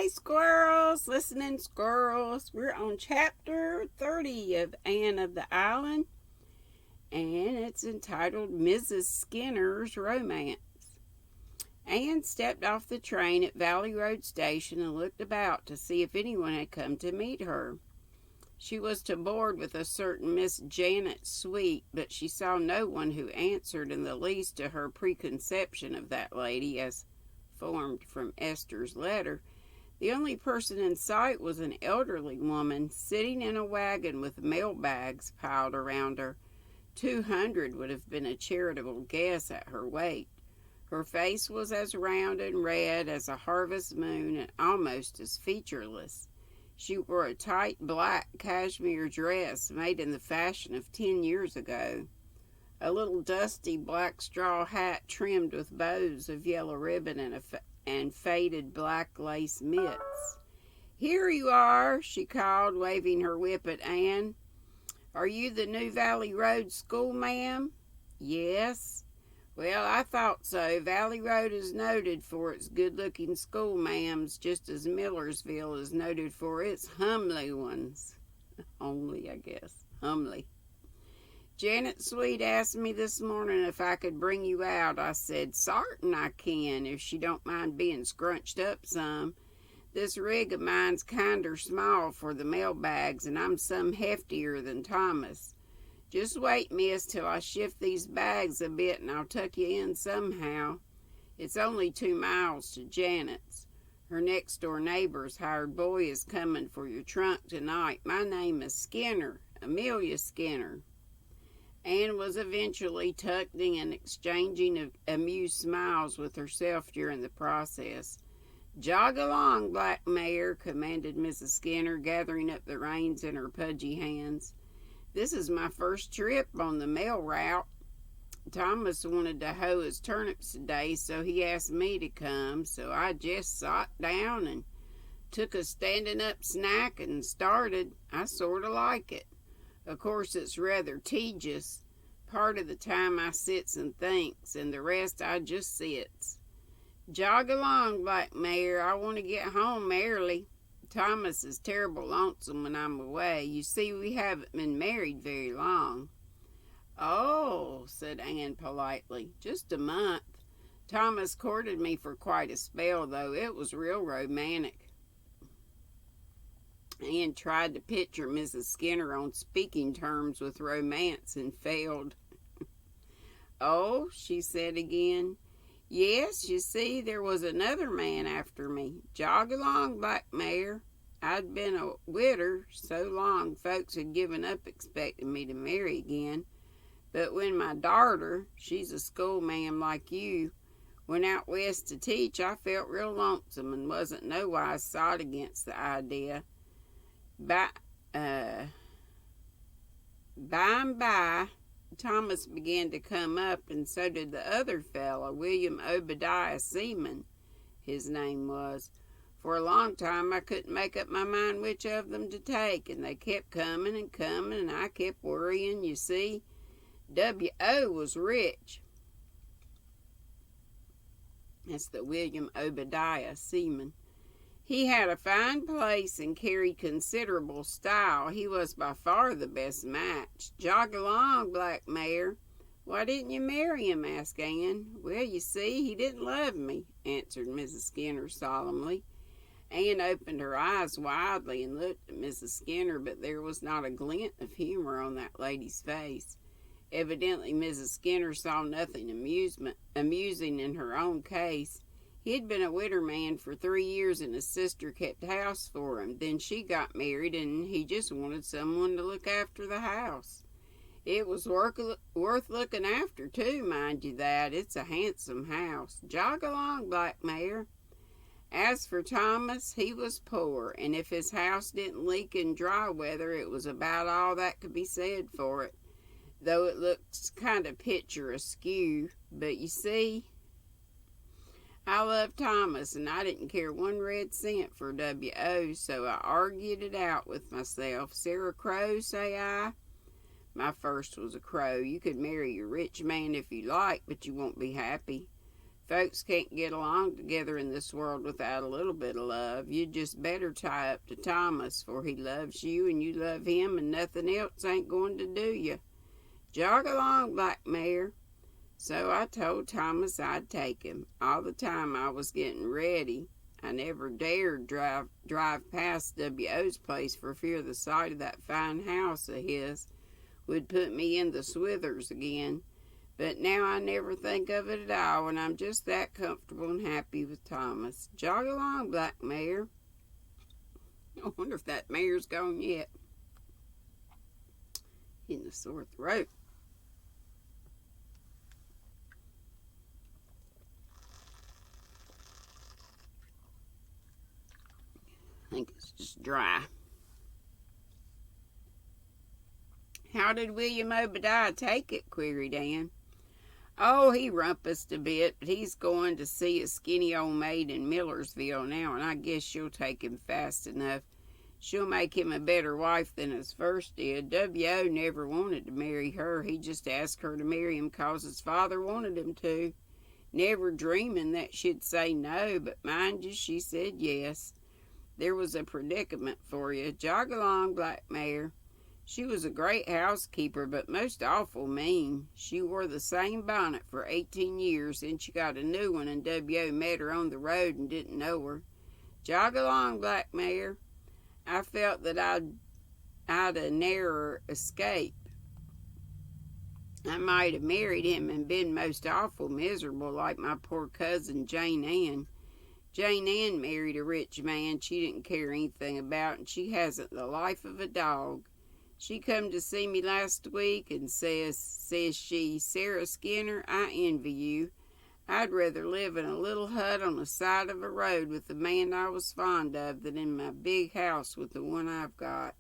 Hey squirrels, listening squirrels. We're on chapter 30 of Anne of the Island, and it's entitled Mrs. Skinner's Romance. Anne stepped off the train at Valley Road Station and looked about to see if anyone had come to meet her. She was to board with a certain Miss Janet Sweet, but she saw no one who answered in the least to her preconception of that lady as formed from Esther's letter. The only person in sight was an elderly woman sitting in a wagon with mail bags piled around her. 200 would have been a charitable guess at her weight. Her face was as round and red as a harvest moon and almost as featureless. She wore a tight black cashmere dress made in the fashion of 10 years ago. A little dusty black straw hat trimmed with bows of yellow ribbon and faded black lace mitts. "Here you are," she called, waving her whip at Anne. "Are you the New Valley Road school, ma'am?" "Yes." "Well, I thought so. Valley Road is noted for its good-looking schoolma'ams, just as Millersville is noted for its humly ones." Homely, I guess. Humly. "Janet Sweet asked me this morning if I could bring you out. I said, sartin I can, if she don't mind being scrunched up some. This rig of mine's kinder small for the mail bags, and I'm some heftier than Thomas. Just wait, miss, till I shift these bags a bit and I'll tuck you in somehow. It's only 2 miles to Janet's. Her next-door neighbor's hired boy is coming for your trunk tonight. My name is Skinner, Amelia Skinner." Anne was eventually tucked in and exchanging amused smiles with herself during the process. "Jog along, black mare," commanded Mrs. Skinner, gathering up the reins in her pudgy hands. "This is my first trip on the mail route. Thomas wanted to hoe his turnips today, so he asked me to come. So I just sot down and took a standing up snack and started. I sort of like it. Of course, it's rather tedious. Part of the time I sits and thinks, and the rest I just sits. Jog along, black mare. I want to get home early. Thomas is terrible lonesome when I'm away. You see, we haven't been married very long." "Oh," said Anne politely, "just a month. Thomas courted me for quite a spell, though. It was real romantic." Anne tried to picture Mrs. Skinner on speaking terms with romance and failed. "Oh," she said again. "Yes, you see, there was another man after me. Jog along, black mare. I'd been a widder so long folks had given up expecting me to marry again. But when my darter, she's a schoolma'am like you, went out west to teach, I felt real lonesome and wasn't nowise sot against the idea. By and by, Thomas began to come up, and so did the other fellow, William Obadiah Seaman, his name was. For a long time I couldn't make up my mind which of them to take, and they kept coming and coming, and I kept worrying. You see, W.O. was rich." That's the William Obadiah Seaman. "He had a fine place and carried considerable style. He was by far the best match. Jog along, black mare." "Why didn't you marry him?" asked Anne. "Well, you see, he didn't love me," answered Mrs. Skinner solemnly. Anne opened her eyes widely and looked at Mrs. Skinner, but there was not a glint of humor on that lady's face. Evidently Mrs. Skinner saw nothing amusing in her own case. He had been a widder man for 3 years, and his sister kept house for him. Then she got married, and he just wanted someone to look after the house. It was worth looking after, too, mind you that. It's a handsome house. Jog along, black mare." As for Thomas, he was poor, and if his house didn't leak in dry weather, it was about all that could be said for it, though it looks kind of picturesque. But you see, I loved Thomas, and I didn't care 1 red cent for W.O., so I argued it out with myself. Sarah Crow, say I? My first was a crow. You could marry a rich man if you like, but you won't be happy. Folks can't get along together in this world without a little bit of love. You'd just better tie up to Thomas, for he loves you and you love him, and nothing else ain't going to do you. Jog along, Black Mare. So I told Thomas I'd take him. All the time I was getting ready, I never dared drive past W.O.'s place for fear the sight of that fine house of his would put me in the swithers again. But now I never think of it at all, and I'm just that comfortable and happy with Thomas. Jog along, Black Mare. I wonder if that mare's gone yet. In the sore throat. I think it's just dry. How did William Obadiah take it? Queried Ann. Oh, he rumpused a bit, but he's going to see a skinny old maid in Millersville now, and I guess she'll take him fast enough. She'll make him a better wife than his first did. W.O. never wanted to marry her. He just asked her to marry him 'cause his father wanted him to, never dreaming that she'd say no, but mind you, she said yes. There was a predicament for you. Jog along, Black Mare. She was a great housekeeper, but most awful mean. She wore the same bonnet for 18 years, then she got a new one, and W.O. met her on the road and didn't know her. Jog along, Black Mare. I felt that I'd a narrower escape. I might have married him and been most awful miserable, like my poor cousin Jane Ann. Jane Ann married a rich man she didn't care anything about, and she hasn't the life of a dog. She come to see me last week and says she, Sarah Skinner, I envy you. I'd rather live in a little hut on the side of a road with the man I was fond of than in my big house with the one I've got.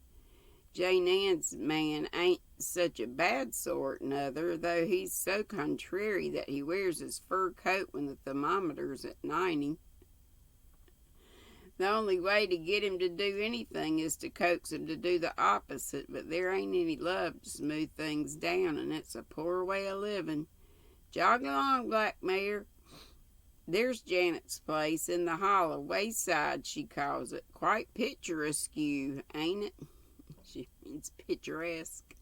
Jane Ann's man ain't such a bad sort, nother, though he's so contrary that he wears his fur coat when the thermometer's at 90. The only way to get him to do anything is to coax him to do the opposite, but there ain't any love to smooth things down, and it's a poor way of living. Jog along, Black Mare. There's Janet's place in the hollow, wayside, she calls it. Quite picturesque, ain't it? She means picturesque.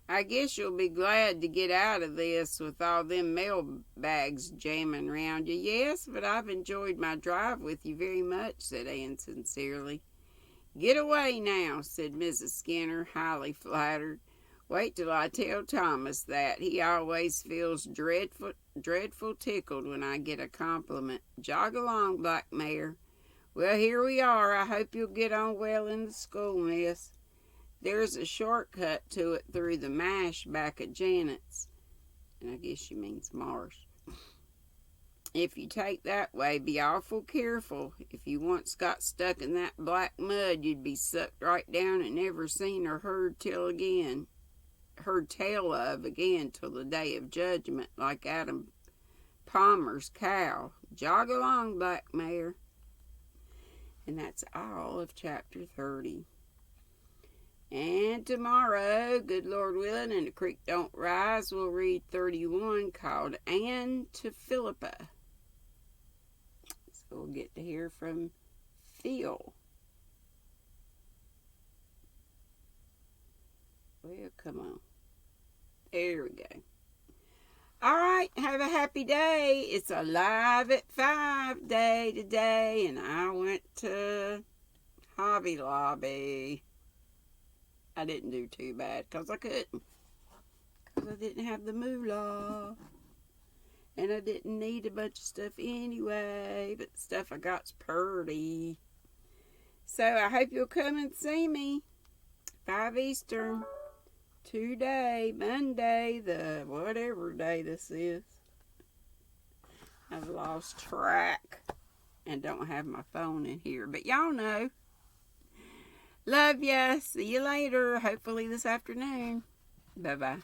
I guess you'll be glad to get out of this with all them mail bags jamming round you. Yes, but I've enjoyed my drive with you very much, said Ann sincerely. Get away now, said Mrs. Skinner, highly flattered. Wait till I tell Thomas that. He always feels dreadful tickled when I get a compliment. Jog along, Black Mare. Well, here we are. I hope you'll get on well in the school, miss. There's a shortcut to it through the mash back at Janet's. And I guess she means marsh. If you take that way, be awful careful. If you once got stuck in that black mud, you'd be sucked right down and never seen or heard tell of again till the day of judgment, like Adam Palmer's cow. Jog along, Black Mare. And that's all of chapter 30. And tomorrow, good Lord willing, and the creek don't rise, we'll read 31, called Ann to Philippa. So we'll get to hear from Phil. Well, come on. There we go. All right, have a happy day. It's a Live at 5 day today, and I went to Hobby Lobby. I didn't do too bad because I couldn't. Because I didn't have the moolah. And I didn't need a bunch of stuff anyway. But the stuff I got's purty. So I hope you'll come and see me. 5 Eastern. Today, Monday, the whatever day this is. I've lost track. And don't have my phone in here. But y'all know. Love ya. See you later. Hopefully this afternoon. Bye-bye.